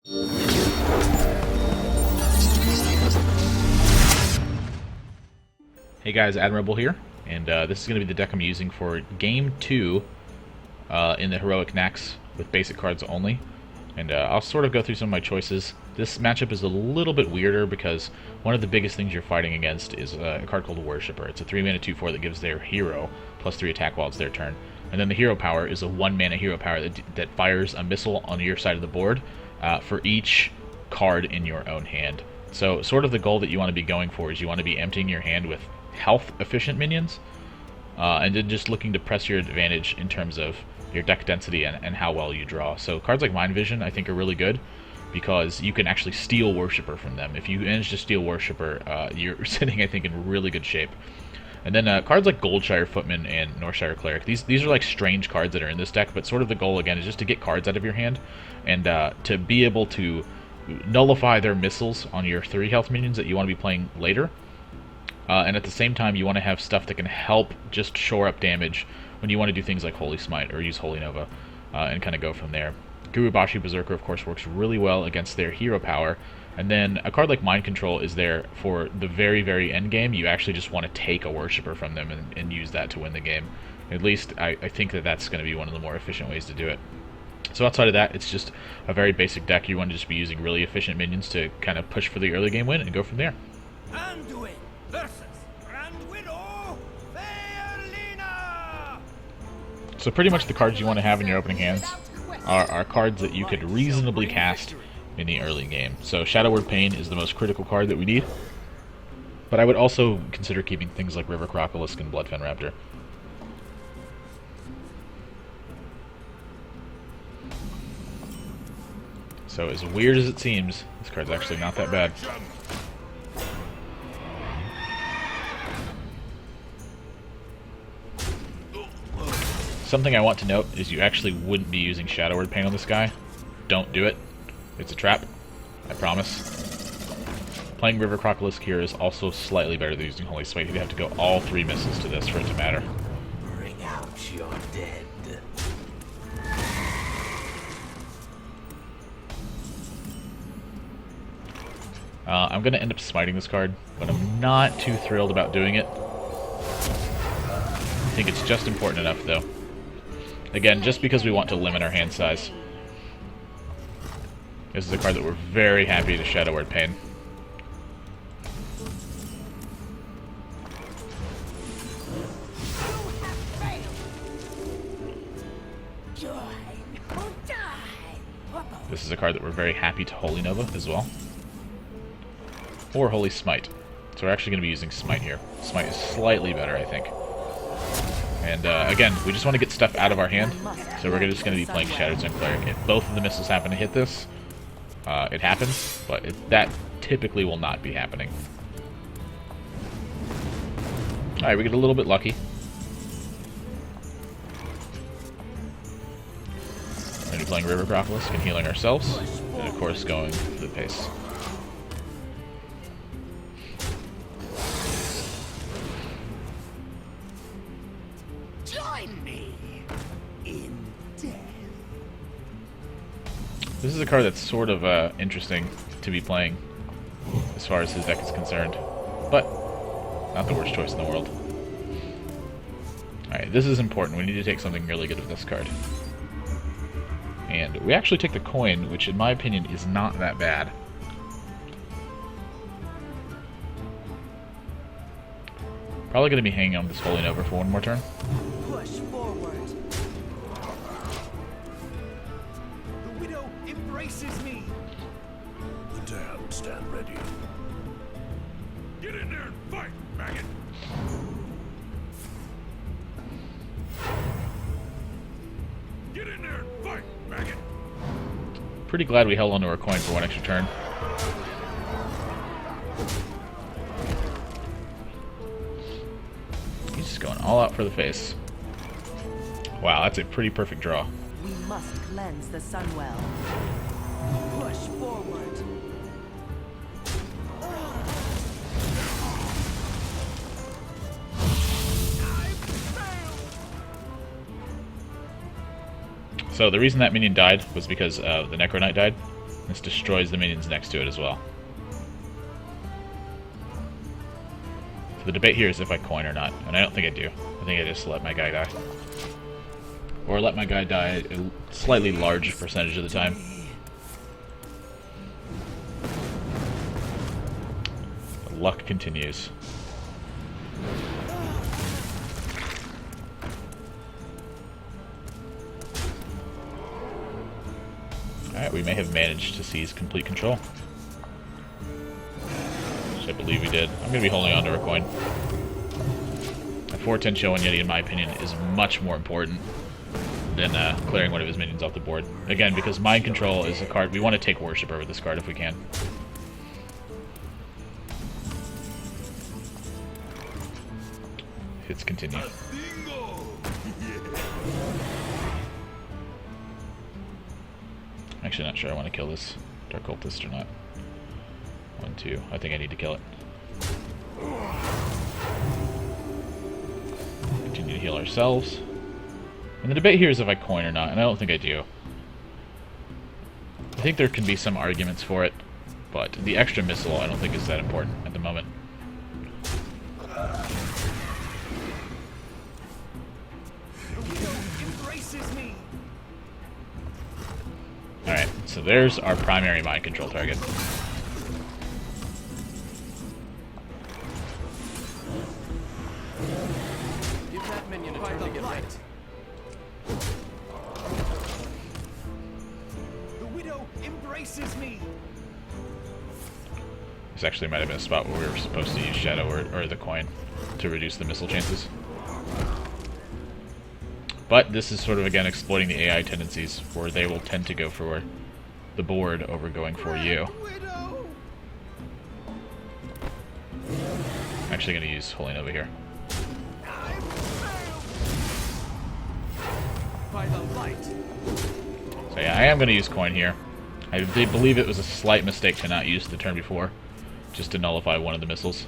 Hey guys, Admirable here, and this is going to be the deck I'm using for Game 2 in the Heroic Naxx with basic cards only. And I'll sort of go through some of my choices. This matchup is a little bit weirder because one of the biggest things you're fighting against is a card called Worshipper. It's a 3-mana 2/4 that gives their hero +3 attack while it's their turn. And then the hero power is a 1-mana hero power that fires a missile on your side of the board for each card in your own hand. So sort of the goal that you want to be going for is you want to be emptying your hand with health-efficient minions, and then just looking to press your advantage in terms of your deck density and how well you draw. So cards like Mind Vision I think are really good because you can actually steal Worshipper from them. If you manage to steal Worshipper, you're sitting, I think, in really good shape. And then cards like Goldshire Footman and Northshire Cleric, these are like strange cards that are in this deck, but sort of the goal, again, is just to get cards out of your hand and to be able to nullify their missiles on your 3 health minions that you want to be playing later. And at the same time, you want to have stuff that can help just shore up damage when you want to do things like Holy Smite or use Holy Nova, and kind of go from there. Gurubashi Berserker, of course, works really well against their hero power. And then a card like Mind Control is there for the very, very end game. You actually just want to take a Worshipper from them and use that to win the game. At least I think that that's going to be one of the more efficient ways to do it. So outside of that, it's just a very basic deck. You want to just be using really efficient minions to kind of push for the early game win and go from there. Anduin versus Grand Widow Faerlina. So pretty much the cards you want to have in your opening hands are cards that you could reasonably cast in the early game. So Shadow Word Pain is the most critical card that we need, but I would also consider keeping things like River Crocolisk and Bloodfen Raptor. So as weird as it seems, this card's actually not that bad. Something I want to note is you actually wouldn't be using Shadow Word Pain on this guy. Don't do it. It's a trap. I promise. Playing River Crocolisk here is also slightly better than using Holy Smite. You'd have to go all 3 misses to this for it to matter. Bring out your dead. I'm going to end up smiting this card, but I'm not too thrilled about doing it. I think it's just important enough, though. Again, just because we want to limit our hand size. This is a card that we're very happy to Shadow Word Pain. This is a card that we're very happy to Holy Nova as well. Or Holy Smite. So we're actually going to be using Smite here. Smite is slightly better, I think. And again, we just want to get stuff out of our hand, so we're just going to be playing Shattered Sun Cleric. If both of the missiles happen to hit this, it happens, but that typically will not be happening. Alright, we get a little bit lucky. We're going to be playing River Crocolisk and healing ourselves, and of course going for the pace. This is a card that's sort of interesting to be playing as far as his deck is concerned, but not the worst choice in the world. Alright, this is important. We need to take something really good with this card. And we actually take the coin, which in my opinion is not that bad. Probably going to be hanging on this Holy Nova for one more turn. Push forward. The widow embraces me. The damned stand ready. Get in there and fight, maggot! Get in there and fight, maggot! Pretty glad we held onto our coin for one extra turn. He's just going all out for the face. Wow, that's a pretty perfect draw. We must cleanse the Sunwell. Push forward. So the reason that minion died was because the Necro Knight died. This destroys the minions next to it as well. So the debate here is if I coin or not, and I don't think I do. I think I just let my guy die. Or let my guy die a slightly large percentage of the time. The luck continues. Alright, we may have managed to seize complete control. Which I believe we did. I'm going to be holding on to our coin. A 410 Show on Yeti, in my opinion, is much more important than clearing one of his minions off the board. Again, because Mind Control is a card. We want to take Worshipper with this card if we can. Hits continue. Actually, not sure I want to kill this Dark Cultist or not. 1, 2. I think I need to kill it. Continue to heal ourselves. And the debate here is if I coin or not, and I don't think I do. I think there can be some arguments for it, but the extra missile I don't think is that important at the moment. Alright, so there's our primary mind control target. Give that minion a turn to get ready. The widow embraces me. This actually might have been a spot where we were supposed to use Shadow or the coin to reduce the missile chances. But this is sort of, again, exploiting the AI tendencies, where they will tend to go for the board over going for you. I'm actually going to use Holy Nova here. By the light. So yeah, I am going to use coin here. I believe it was a slight mistake to not use the turn before, just to nullify one of the missiles.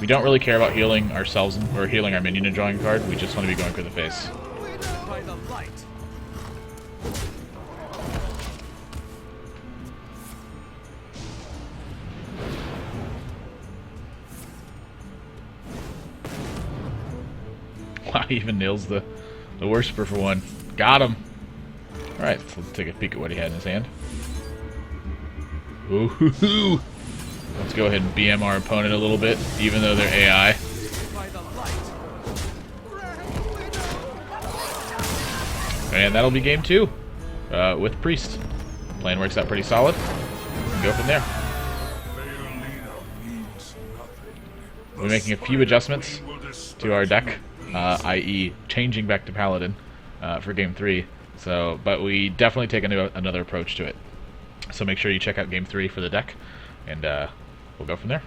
We don't really care about healing ourselves or healing our minion and drawing a card. We just want to be going for the face. By the light. Wow, he even nails the Worshipper for one. Got him! Alright, so let's take a peek at what he had in his hand. Ooh-hoo-hoo! Let's go ahead and BM our opponent a little bit, even though they're AI. By the light. And that'll be game 2 with Priest. Plan works out pretty solid. Go from there. We're making a few adjustments to our deck, i.e. changing back to Paladin for game 3. So, but we definitely take another approach to it. So make sure you check out game 3 for the deck, and we'll go from there.